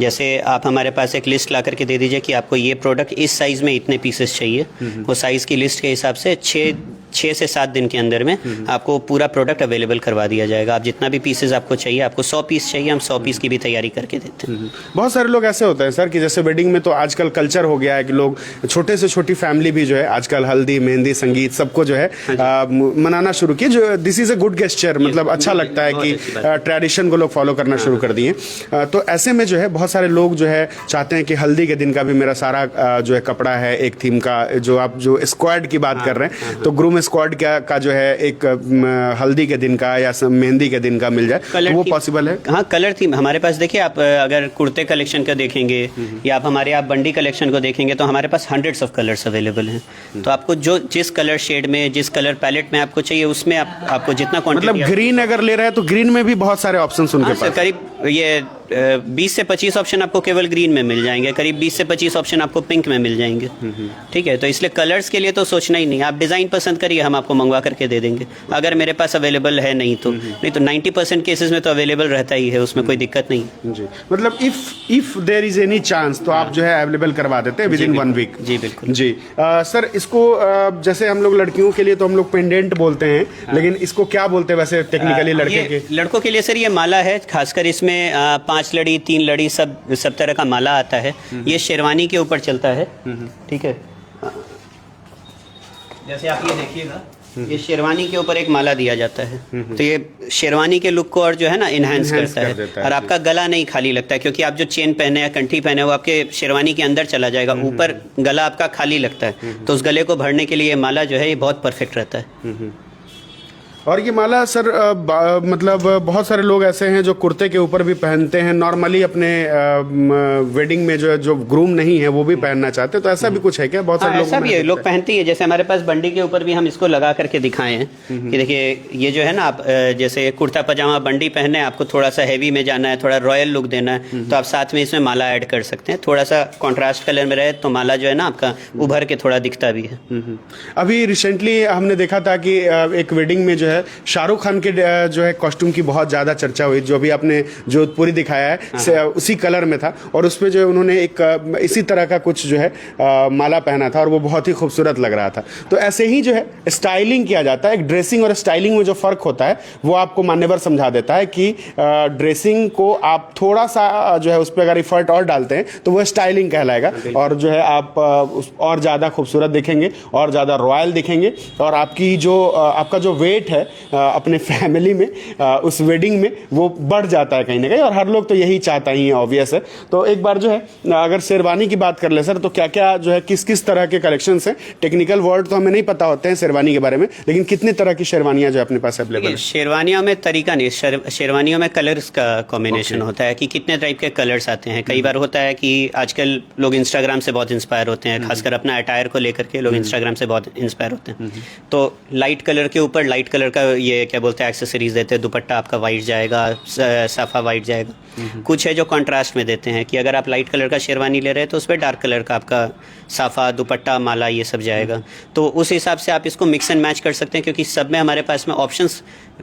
जैसे आप हमारे पास एक लिस्ट ला करके दे दीजिए कि आपको ये प्रोडक्ट इस साइज में इतने पीसेस चाहिए, वो साइज की लिस्ट के हिसाब से 6 से 7 दिन के अंदर में आपको पूरा प्रोडक्ट अवेलेबल करवा दिया जाएगा। आप जितना भी पीसेस आपको चाहिए, आपको 100 पीस चाहिए, हम 100 पीस की भी तैयारी करके देते हैं। बहुत सारे लोग ऐसे होते हैं सर कि जैसे वेडिंग में तो आजकल कल्चर हो गया है कि लोग छोटे से छोटी फैमिली भी जो है आजकल हल्दी, मेहंदी, संगीत सबको जो है मनाना शुरू किए। जो this is a good gesture, मतलब अच्छा लगता है कि ट्रेडिशन को लोग फॉलो करना शुरू कर दिए। तो ऐसे में जो है बहुत सारे लोग जो है चाहते हैं कि हल्दी के दिन का भी मेरा सारा जो है कपड़ा है एक थीम का, जो आप जो स्क्वाड की बात कर रहे हैं, तो ग्रूम स्क्वाड का जो है एक हल्दी के दिन का या मेहंदी के दिन का मिल जाए, तो वो पॉसिबल है? हाँ, कलर थीम हमारे पास देखिए, आप अगर कुर्ते कलेक्शन का देखेंगे या आप हमारे बंडी कलेक्शन को देखेंगे तो हमारे पास हंड्रेड्स ऑफ कलर्स अवेलेबल हैं। तो आपको जो जिस कलर शेड में, जिस कलर पैलेट में आपको चाहिए उसमें आपको जितना क्वांटिटी, मतलब ग्रीन अगर ले रहे हैं तो ग्रीन में भी बहुत सारे ऑप्शंस उनके पास। करीब ये 20 से 25 ऑप्शन आपको केवल ग्रीन में मिल जाएंगे, करीब 20 से 25 ऑप्शन आपको पिंक में मिल जाएंगे। ठीक है, तो इसलिए कलर्स के लिए तो सोचना ही नहीं, आप डिज़ाइन पसंद करिए, हम आपको मंगवा करके दे देंगे। अगर मेरे पास अवेलेबल है नहीं तो 90% केसेस में तो अवेलेबल रहता ही है, उसमें कोई दिक्कत नहीं। जी, मतलब if there is any chance तो आप जो है अवेलेबल करवा देते हैं विद इन 1 वीक। जी बिल्कुल जी। सर, इसको जैसे हम लोग लड़कियों के लिए तो हम लोग पेंडेंट बोलते हैं, लेकिन इसको क्या बोलते हैं वैसे टेक्निकली लड़के के? लड़कों के लिए सर ये माला है, खासकर इसमें 5 लड़ी 3 लड़ी सब तरह का माला आता है। ये शेरवानी के ऊपर चलता है। ठीक है, जैसे आप ये देखिएगा, ये शेरवानी के ऊपर एक माला दिया जाता है, तो ये शेरवानी के लुक को और जो है ना इनहेंस करता है, और आपका गला नहीं खाली लगता है, क्योंकि आप जो चेन पहने या कंठी पहने वो आपके शेरवानी के अंदर चला जाएगा, ऊपर गला आपका खाली लगता है। तो उस गले को भरने के लिए ये माला जो है ये बहुत परफेक्ट रहता है। और ये माला सर मतलब बहुत सारे लोग ऐसे हैं जो कुर्ते के ऊपर भी पहनते हैं, नॉर्मली अपने वेडिंग में जो ग्रूम नहीं है वो भी पहनना चाहते हैं, तो ऐसा भी कुछ है क्या? बहुत सारे लोग ऐसा भी है, लोग पहनते ही है। जैसे हमारे पास बंडी के ऊपर भी हम इसको लगा करके दिखाए हैं कि देखिए ये जो है ना, आप जैसे कुर्ता पजामा बंडी पहने, आपको थोड़ा सा हैवी में जाना है, थोड़ा रॉयल लुक देना है, तो आप साथ में इसमें माला ऐड कर सकते हैं। थोड़ा सा कॉन्ट्रास्ट कलर में रहे तो माला जो है ना आपका उभर के थोड़ा दिखता भी है। अभी रिसेंटली हमने देखा था कि एक वेडिंग में जो है शाहरुख खान के जो है कॉस्ट्यूम की बहुत ज़्यादा चर्चा हुई, जो भी आपने जोधपुरी दिखाया है उसी कलर में था, और उसमें जो है उन्होंने एक इसी तरह का कुछ जो है माला पहना था और वो बहुत ही खूबसूरत लग रहा था। तो ऐसे ही जो है स्टाइलिंग किया जाता है। एक ड्रेसिंग और स्टाइलिंग में जो फ़र्क होता है वो आपको मान्यवर समझा देता है कि ड्रेसिंग को आप थोड़ा सा जो है उस पर अगर इफर्ट और डालते हैं तो वो स्टाइलिंग कहलाएगा, और जो है आप और ज़्यादा खूबसूरत दिखेंगे और ज़्यादा रॉयल दिखेंगे, और आपका जो वेट है अपने फैमिली में उस वेडिंग में वो बढ़ जाता है कहीं ना कहीं, और हर लोग तो यही चाहता ही है, ऑब्वियस है। तो एक बार जो है अगर शेरवानी की बात कर ले सर, तो क्या क्या जो है किस किस तरह के कलेक्शंस हैं? टेक्निकल वर्ड तो हमें नहीं पता होते हैं शेरवानी के बारे में, लेकिन कितने तरह की शेरवानियां जो अपने पास अवेलेबल है? शेरवानियों में तरीका नहीं, शेरवानियों में कलर्स का कॉम्बिनेशन होता है कि कितने टाइप के कलर्स आते हैं। कई बार होता है कि आजकल लोग इंस्टाग्राम से बहुत इंस्पायर होते हैं, खासकर अपना अटायर को लेकर के लोग इंस्टाग्राम से बहुत इंस्पायर होते हैं। तो लाइट कलर के ऊपर लाइट कलर का ये क्या बोलते हैं एक्सेसरीज देते हैं, दुपट्टा आपका वाइट जाएगा, साफा वाइट जाएगा। कुछ है जो कंट्रास्ट में देते हैं कि अगर आप लाइट कलर का शेरवानी ले रहे हैं तो उस पर डार्क कलर का आपका साफा, दुपट्टा, माला ये सब जाएगा। तो उस हिसाब से आप इसको मिक्स एंड मैच कर सकते हैं, क्योंकि सब में हमारे पास में ऑप्शंस,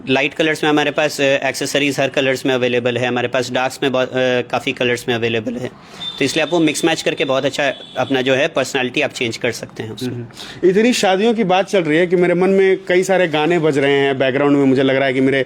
लाइट कलर्स में हमारे पास एक्सेसरीज हर कलर्स में अवेलेबल है, हमारे पास डार्क्स में काफ़ी कलर्स में अवेलेबल है। तो इसलिए आप वो मिक्स मैच करके बहुत अच्छा अपना जो है पर्सनालिटी आप चेंज कर सकते हैं उसमें। इतनी शादियों की बात चल रही है कि मेरे मन में कई सारे गाने बज रहे हैं बैकग्राउंड में, मुझे लग रहा है कि मेरे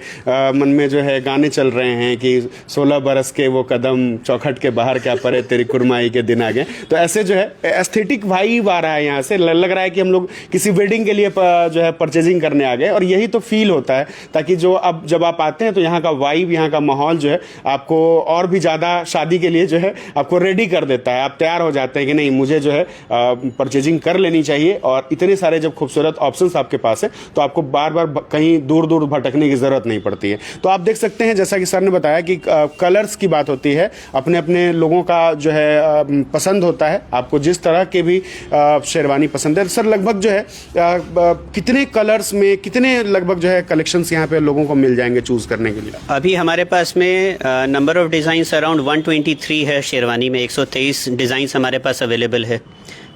मन में जो है गाने चल रहे हैं कि 16 बरस के वो कदम, चौखट के बाहर क्या परे, तेरी कुरमाई के दिन आ गए। तो ऐसे जो है एस्थेटिक वाइब आ रहा है यहाँ से, लग रहा है कि हम लोग किसी वेडिंग के लिए जो है परचेजिंग करने आ गए, और यही तो फील होता है। ताकि जो अब जब आप आते हैं तो यहाँ का वाइब, यहाँ का माहौल जो है आपको और भी ज़्यादा शादी के लिए जो है आपको रेडी कर देता है। आप तैयार हो जाते हैं कि नहीं, मुझे जो है परचेजिंग कर लेनी चाहिए। और इतने सारे जब खूबसूरत ऑप्शंस आपके पास है तो आपको बार बार कहीं दूर दूर भटकने की ज़रूरत नहीं पड़ती है। तो आप देख सकते हैं, जैसा कि सर ने बताया कि कलर्स की बात होती है, अपने अपने लोगों का जो है पसंद होता है, आपको जिस तरह के भी शेरवानी पसंद है। सर लगभग जो है कितने कलर्स में कितने लगभग जो है कलेक्शंस यहाँ पे लोगों को मिल जाएंगे चूज करने के लिए? अभी हमारे पास में नंबर ऑफ डिज़ाइंस अराउंड 123 है। शेरवानी में 123 डिज़ाइंस हमारे पास अवेलेबल है।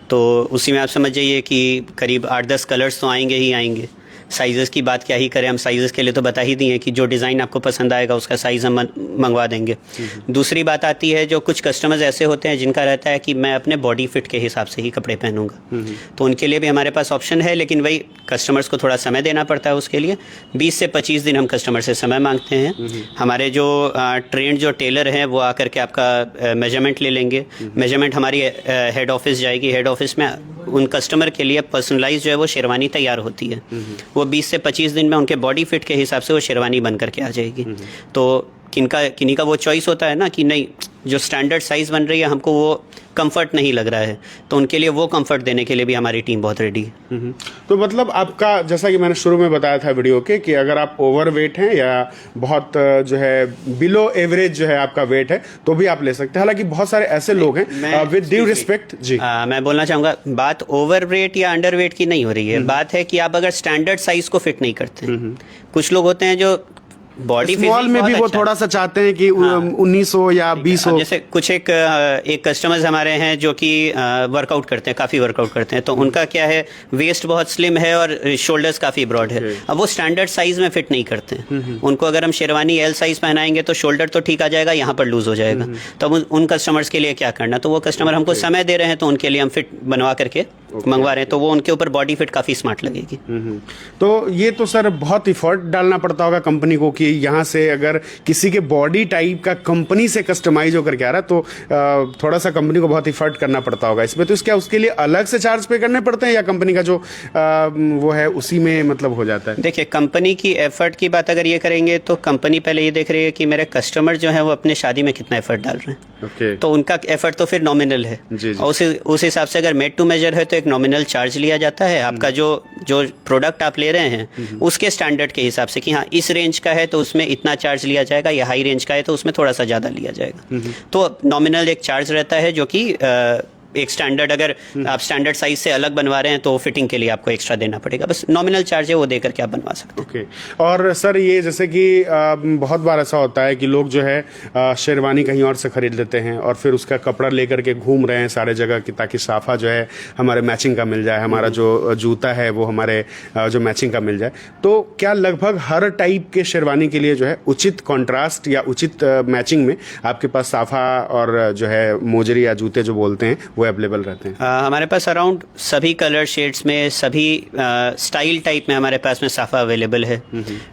तो उसी में आप समझ जाइए कि करीब 8-10 कलर्स तो आएंगे ही आएंगे। साइज़ेस की बात क्या ही करें, हम साइज़ेस के लिए तो बता ही दिए कि जो डिज़ाइन आपको पसंद आएगा उसका साइज़ हम मंगवा देंगे। दूसरी बात आती है, जो कुछ कस्टमर्स ऐसे होते हैं जिनका रहता है कि मैं अपने बॉडी फिट के हिसाब से ही कपड़े पहनूंगा, तो उनके लिए भी हमारे पास ऑप्शन है। लेकिन वही कस्टमर्स को थोड़ा समय देना पड़ता है उसके लिए। 20 से 25 दिन हम कस्टमर से समय मांगते हैं। हमारे जो ट्रेंड जो टेलर हैं वो आकर के आपका मेजरमेंट ले लेंगे। मेजरमेंट हमारी हेड ऑफिस जाएगी। हेड ऑफिस में उन कस्टमर के लिए पर्सनलाइज जो है वो शेरवानी तैयार होती है। वो 20 से 25 दिन में उनके बॉडी फिट के हिसाब से वो शेरवानी बन करके आ जाएगी। तो किन्हीं का वो चॉइस होता है ना कि नहीं, जो स्टैंडर्ड साइज़ बन रही है हमको वो कंफर्ट नहीं लग रहा है, तो उनके लिए वो कंफर्ट देने के लिए भी हमारी टीम बहुत रेडी है। तो मतलब आपका, जैसा कि मैंने शुरू में बताया था वीडियो के, कि अगर आप ओवरवेट हैं या बहुत जो है बिलो एवरेज जो है आपका वेट है तो भी आप ले सकते हैं। हालांकि बहुत सारे ऐसे लोग हैं, विद ड्यू रिस्पेक्ट जी, मैं बोलना चाहूँगा, बात ओवरवेट या अंडरवेट की नहीं हो रही है। बात है कि आप अगर स्टैंडर्ड साइज़ को फिट नहीं करते। कुछ लोग होते हैं जो बॉडी स्मॉल में भी वो थोड़ा सा चाहते हैं कि 19 हो या 20 हो। जैसे कुछ एक कस्टमर्स हमारे हैं जो कि वर्कआउट करते हैं, काफ़ी वर्कआउट करते हैं, तो उनका क्या है, वेस्ट बहुत स्लिम है और शोल्डर्स काफ़ी ब्रॉड है। अब वो स्टैंडर्ड साइज में फिट नहीं करते हैं। उनको अगर हम शेरवानी एल साइज पहनाएंगे तो शोल्डर तो ठीक आ जाएगा, यहाँ पर लूज हो जाएगा। तो उन कस्टमर्स के लिए क्या करना, तो वो कस्टमर हमको समय दे रहे हैं तो उनके लिए हम फिट बनवा करके मंगवा रहे हैं, तो वो उनके ऊपर बॉडी फिट काफ़ी स्मार्ट लगेगी। तो ये तो सर बहुत इफर्ट डालना पड़ता होगा कंपनी को कि यहाँ से अगर किसी के बॉडी टाइप का कंपनी से कस्टमाइज होकर के आ रहा है तो थोड़ा सा कंपनी को बहुत इफर्ट करना पड़ता होगा इसमें। तो क्या उसके लिए अलग से चार्ज पे करने पड़ते हैं या कंपनी का जो वो है उसी में मतलब हो जाता है? देखिए, कंपनी की एफर्ट की बात अगर ये करेंगे तो कंपनी पहले ये देख रही है कि मेरे कस्टमर जो है वो अपने शादी में कितना एफर्ट डाल रहे हैं। तो उनका एफर्ट तो फिर नॉमिनल है। और उस हिसाब से अगर मेड टू मेजर है तो एक नॉमिनल चार्ज लिया जाता है। आपका जो प्रोडक्ट आप ले रहे हैं उसके स्टैंडर्ड के हिसाब से कि हाँ इस रेंज का है तो उसमें इतना चार्ज लिया जाएगा, या हाई रेंज का है तो उसमें थोड़ा सा ज़्यादा लिया जाएगा। तो नॉमिनल एक चार्ज रहता है जो कि एक स्टैंडर्ड, अगर आप स्टैंडर्ड साइज से अलग बनवा रहे हैं तो फिटिंग के लिए आपको एक्स्ट्रा देना पड़ेगा। बस नॉमिनल चार्ज है, वो देकर के आप बनवा सकते हैं। ओके। और सर ये जैसे कि बहुत बार ऐसा होता है कि लोग जो है शेरवानी कहीं और से खरीद लेते हैं और फिर उसका कपड़ा लेकर के घूम रहे हैं सारे जगह कि ताकि साफा जो है हमारे मैचिंग का मिल जाए, हमारा जो जूता है वो हमारे जो मैचिंग का मिल जाए। तो क्या लगभग हर टाइप के शेरवानी के लिए जो है उचित कॉन्ट्रास्ट या उचित मैचिंग में आपके पास साफा और जो है मोजरी या जूते जो बोलते हैं वो अवेलेबल रहते हैं? हमारे पास अराउंड सभी कलर शेड्स में, सभी स्टाइल टाइप में हमारे पास में साफा अवेलेबल है।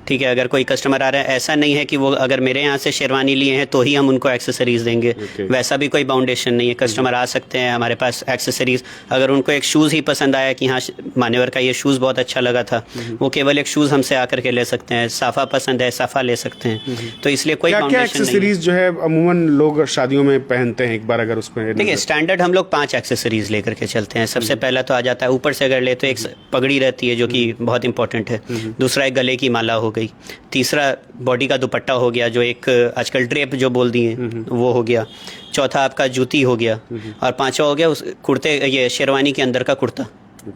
ठीक है, अगर कोई कस्टमर आ रहा है, ऐसा नहीं है कि वो अगर मेरे यहाँ से शेरवानी लिए हैं तो ही हम उनको एक्सेसरीज देंगे। वैसा भी कोई बाउंडेशन नहीं है। कस्टमर आ सकते हैं हमारे पास एक्सेसरीज, अगर उनको एक शूज़ ही पसंद आया कि हाँ मान्यवर का ये शूज़ बहुत अच्छा लगा था, वो केवल एक शूज़ हमसे आकर के ले सकते हैं। साफा पसंद है, साफा ले सकते हैं। तो इसलिए कोई बाउंडेशन नहीं है। एक्सेसरीज जो है अमूमन लोग शादियों में पहनते हैं, एक बार अगर उसमें देखिए स्टैंडर्ड हम लोग 5 एक्सेसरीज लेकर के चलते हैं। सबसे पहला तो आ जाता है, ऊपर से अगर ले तो एक पगड़ी रहती है जो कि बहुत इंपॉर्टेंट है। दूसरा एक गले की माला हो गई। तीसरा बॉडी का दुपट्टा हो गया, जो एक आजकल ड्रेप जो बोल दिए वो हो गया। चौथा आपका जूती हो गया, और पांचवा हो गया उस कुर्ते, ये शेरवानी के अंदर का कुर्ता।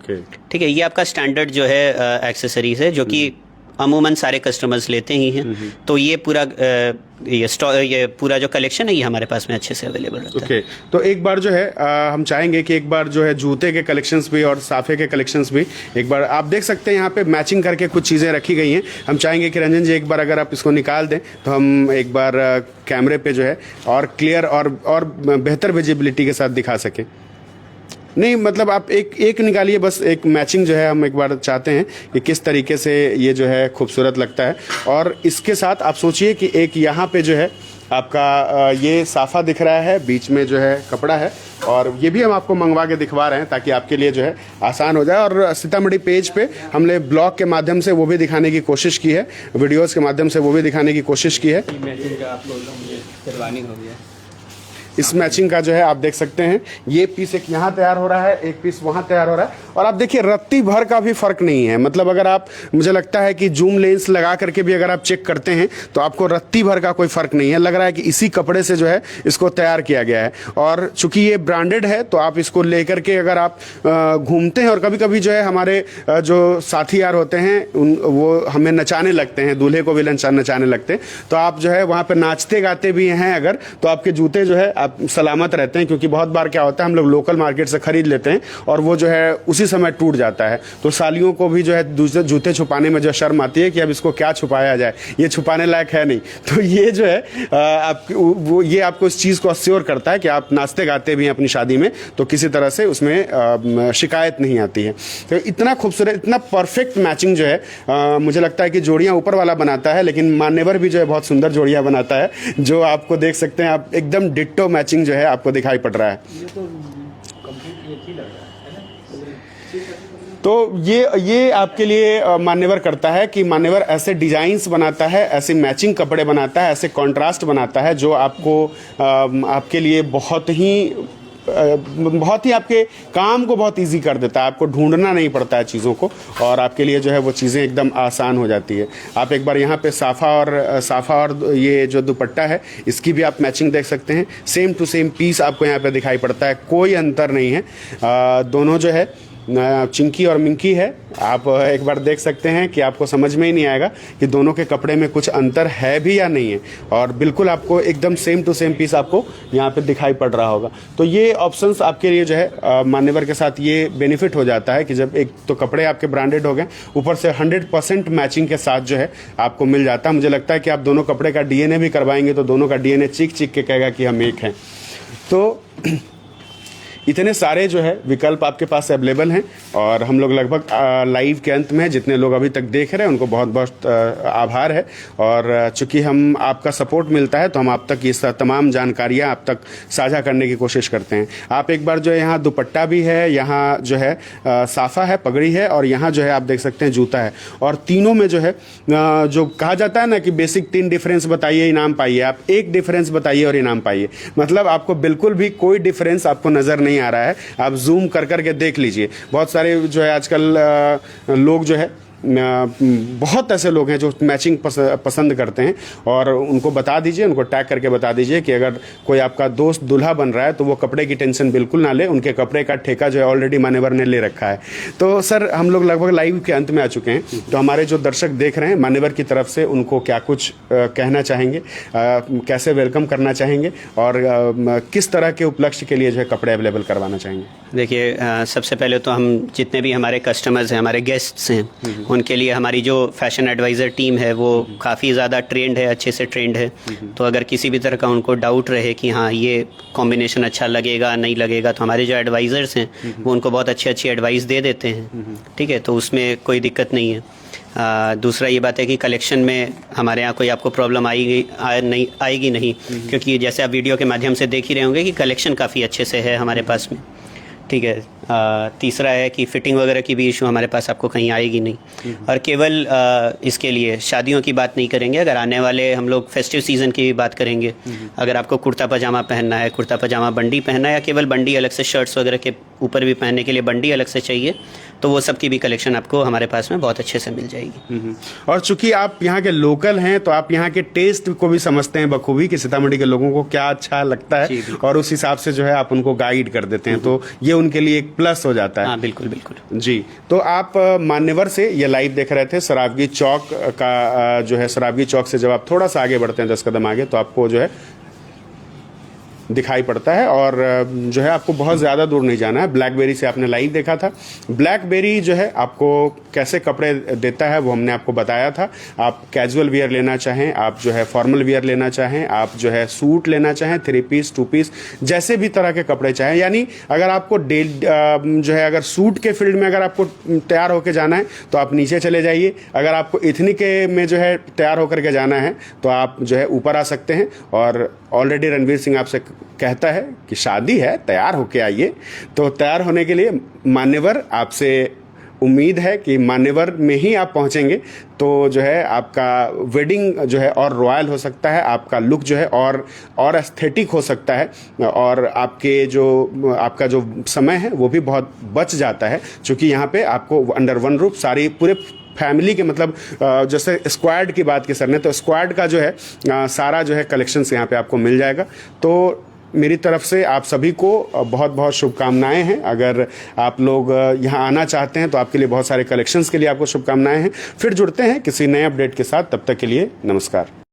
ठीक है, ये आपका स्टैंडर्ड जो है एक्सेसरीज है जो कि अमूमन सारे कस्टमर्स लेते ही हैं। तो ये पूरा ये पूरा जो कलेक्शन है ये हमारे पास में अच्छे से अवेलेबल रहता है। तो एक बार जो है हम चाहेंगे कि एक बार जो है जूते के कलेक्शंस भी और साफे के कलेक्शंस भी एक बार आप देख सकते हैं। यहाँ पे मैचिंग करके कुछ चीज़ें रखी गई हैं। हम चाहेंगे कि रंजन जी एक बार अगर आप इसको निकाल दें तो हम एक बार कैमरे पे जो है और क्लियर और बेहतर विजिबिलिटी के साथ दिखा सकें। नहीं मतलब आप एक निकालिए, बस एक मैचिंग जो है हम एक बार चाहते हैं कि किस तरीके से ये जो है खूबसूरत लगता है। और इसके साथ आप सोचिए कि एक यहाँ पे जो है आपका ये साफा दिख रहा है, बीच में जो है कपड़ा है और ये भी हम आपको मंगवा के दिखवा रहे हैं ताकि आपके लिए जो है आसान हो जाए। और सीतामढ़ी पेज पे हमने ब्लॉग के माध्यम से वो भी दिखाने की कोशिश की है, वीडियोज़ के माध्यम से वो भी दिखाने की कोशिश की है। मैचिंग का आपको करवानी हो गया, इस मैचिंग का जो है आप देख सकते हैं, ये पीस एक यहाँ तैयार हो रहा है, एक पीस वहाँ तैयार हो रहा है। और आप देखिए रत्ती भर का भी फर्क नहीं है, मतलब अगर आप, मुझे लगता है कि जूम लेंस लगा करके भी अगर आप चेक करते हैं तो आपको रत्ती भर का कोई फर्क नहीं है, लग रहा है कि इसी कपड़े से जो है इसको तैयार किया गया है। और चूंकि ये ब्रांडेड है तो आप इसको लेकर के अगर आप घूमते हैं, और कभी कभी जो है हमारे जो साथी यार होते हैं वो हमें नचाने लगते हैं, दूल्हे को भी नचाने लगते हैं, तो आप जो है वहाँ पर नाचते गाते भी हैं अगर, तो आपके जूते जो है आप सलामत रहते हैं। क्योंकि बहुत बार क्या होता है, हम लोग लोकल मार्केट से खरीद लेते हैं और वो जो है उसी समय टूट जाता है, तो सालियों को भी जो है दूसरे जूते छुपाने में जो शर्म आती है कि अब इसको क्या छुपाया जाए, ये छुपाने लायक है नहीं। तो ये जो है ये आपको इस चीज़ को अस्योर करता है कि आप नाचते गाते भी हैं अपनी शादी में, तो किसी तरह से उसमें शिकायत नहीं आती है। तो इतना खूबसूरत, इतना परफेक्ट मैचिंग जो है मुझे लगता है कि जोड़ियाँ ऊपर वाला बनाता है, लेकिन मान्यवर भी जो है बहुत सुंदर जोड़ियाँ बनाता है, जो आपको देख सकते हैं आप, एकदम डिट्टो मैचिंग जो है आपको दिखाई पड़ रहा है। तो ये आपके लिए मान्यवर करता है कि मान्यवर ऐसे डिजाइन्स बनाता है, ऐसे मैचिंग कपड़े बनाता है, ऐसे कॉन्ट्रास्ट बनाता है जो आपको आपके लिए बहुत ही आपके काम को बहुत इजी कर देता है। आपको ढूंढना नहीं पड़ता है चीज़ों को, और आपके लिए जो है वो चीज़ें एकदम आसान हो जाती है। आप एक बार यहाँ पे साफ़ा और ये जो दुपट्टा है इसकी भी आप मैचिंग देख सकते हैं, सेम टू सेम पीस आपको यहाँ पे दिखाई पड़ता है, कोई अंतर नहीं है। दोनों जो है चिंकी और मिंकी है, आप एक बार देख सकते हैं कि आपको समझ में ही नहीं आएगा कि दोनों के कपड़े में कुछ अंतर है भी या नहीं है, और बिल्कुल आपको एकदम सेम टू सेम पीस आपको यहाँ पे दिखाई पड़ रहा होगा। तो ये ऑप्शंस आपके लिए जो है मान्यवर के साथ ये बेनिफिट हो जाता है कि जब एक तो कपड़े आपके ब्रांडेड हो गए, ऊपर से 100% मैचिंग के साथ जो है आपको मिल जाता है। मुझे लगता है कि आप दोनों कपड़े का DNA भी करवाएंगे तो दोनों का DNA चीख चीख के कहेगा कि हम एक हैं। तो इतने सारे जो है विकल्प आपके पास अवेलेबल हैं, और हम लोग लगभग लाइव के अंत में, जितने लोग अभी तक देख रहे हैं उनको बहुत बहुत आभार है। और चूंकि हम आपका सपोर्ट मिलता है तो हम आप तक ये तमाम जानकारियाँ आप तक साझा करने की कोशिश करते हैं। आप एक बार जो है यहाँ दुपट्टा भी है, यहाँ जो है साफ़ा है, पगड़ी है, और यहाँ जो है आप देख सकते हैं जूता है, और तीनों में जो है जो कहा जाता है ना कि बेसिक 3 डिफरेंस बताइए इनाम पाइए, आप एक डिफरेंस बताइए और इनाम पाइए। मतलब आपको बिल्कुल भी कोई डिफरेंस आपको नज़र नहीं आ रहा है, आप जूम कर करके देख लीजिए। बहुत सारे जो है आजकल लोग जो है, बहुत ऐसे लोग हैं जो मैचिंग पसंद करते हैं, और उनको बता दीजिए, उनको टैग करके बता दीजिए कि अगर कोई आपका दोस्त दूल्हा बन रहा है तो वो कपड़े की टेंशन बिल्कुल ना ले, उनके कपड़े का ठेका जो है ऑलरेडी मान्यवर ने ले रखा है। तो सर हम लोग लगभग लाइव के अंत में आ चुके हैं, तो हमारे जो दर्शक देख रहे हैं मान्यवर की तरफ से उनको क्या कुछ कहना चाहेंगे, कैसे वेलकम करना चाहेंगे, और किस तरह के उपलक्ष्य के लिए जो है कपड़े अवेलेबल करवाना चाहेंगे? देखिए, सबसे पहले तो हम जितने भी हमारे कस्टमर्स हैं, हमारे गेस्ट्स हैं, उनके लिए हमारी जो फैशन एडवाइज़र टीम है वो काफ़ी ज़्यादा ट्रेंड है, अच्छे से ट्रेंड है। तो अगर किसी भी तरह का उनको डाउट रहे कि हाँ ये कॉम्बिनेशन अच्छा लगेगा नहीं लगेगा, तो हमारे जो एडवाइज़र्स हैं वो उनको बहुत अच्छी एडवाइस दे देते हैं। ठीक है, तो उसमें कोई दिक्कत नहीं है। दूसरा ये बात है कि कलेक्शन में हमारे यहाँ कोई आपको प्रॉब्लम आएगी नहीं, क्योंकि जैसे आप वीडियो के माध्यम से देख ही रहे होंगे कि कलेक्शन काफ़ी अच्छे से है हमारे पास में। ठीक है, तीसरा है कि फ़िटिंग वगैरह की भी इशू हमारे पास आपको कहीं आएगी नहीं। और केवल इसके लिए शादियों की बात नहीं करेंगे, अगर आने वाले हम लोग फेस्टिव सीज़न की भी बात करेंगे, अगर आपको कुर्ता पजामा पहनना है, कुर्ता पजामा बंडी पहनना है, या केवल बंडी अलग से शर्ट्स वगैरह के ऊपर भी पहनने के लिए बंडी अलग से चाहिए, तो वो सब की भी कलेक्शन आपको हमारे पास में बहुत अच्छे से मिल जाएगी। और चूंकि आप यहाँ के लोकल हैं तो आप यहाँ के टेस्ट को भी समझते हैं बखूबी कि सीतामढ़ी के लोगों को क्या अच्छा लगता है, और उस हिसाब से जो है आप उनको गाइड कर देते हैं, तो ये उनके लिए एक प्लस हो जाता है। हाँ, बिल्कुल बिल्कुल जी। तो आप मान्यवर से ये लाइव देख रहे थे, सराबगी चौक का जो है, सराबगी चौक से जब आप थोड़ा सा आगे बढ़ते हैं 10 कदम आगे, तो आपको जो है दिखाई पड़ता है, और जो है आपको बहुत ज़्यादा दूर नहीं जाना है। ब्लैकबेरी से आपने लाइव देखा था, ब्लैकबेरी जो है आपको कैसे कपड़े देता है वो हमने आपको बताया था। आप कैजुअल वियर लेना चाहें, आप जो है फॉर्मल वियर लेना चाहें, आप जो है सूट लेना चाहें, 3 पीस 2 पीस, जैसे भी तरह के कपड़े चाहें, यानी अगर आपको जो है अगर सूट के फील्ड में अगर आपको तैयार होकर जाना है तो आप नीचे चले जाइए, अगर आपको इथनिक में जो है तैयार होकर के जाना है तो आप जो है ऊपर आ सकते हैं। और ऑलरेडी रणवीर सिंह आपसे कहता है कि शादी है, तैयार होके आइए। तो तैयार होने के लिए मान्यवर आपसे उम्मीद है कि मान्यवर में ही आप पहुंचेंगे तो जो है आपका वेडिंग जो है और रॉयल हो सकता है, आपका लुक जो है और एस्थेटिक हो सकता है, और आपका जो समय है वो भी बहुत बच जाता है, क्योंकि यहाँ पे आपको अंडर वन रूफ सारी पूरे फैमिली के मतलब जैसे स्क्वाड की बात की सर ने, तो स्क्वाड का जो है सारा जो है कलेक्शंस यहाँ पे आपको मिल जाएगा। तो मेरी तरफ से आप सभी को बहुत बहुत शुभकामनाएं हैं। अगर आप लोग यहाँ आना चाहते हैं तो आपके लिए बहुत सारे कलेक्शंस के लिए आपको शुभकामनाएं हैं। फिर जुड़ते हैं किसी नए अपडेट के साथ, तब तक के लिए नमस्कार।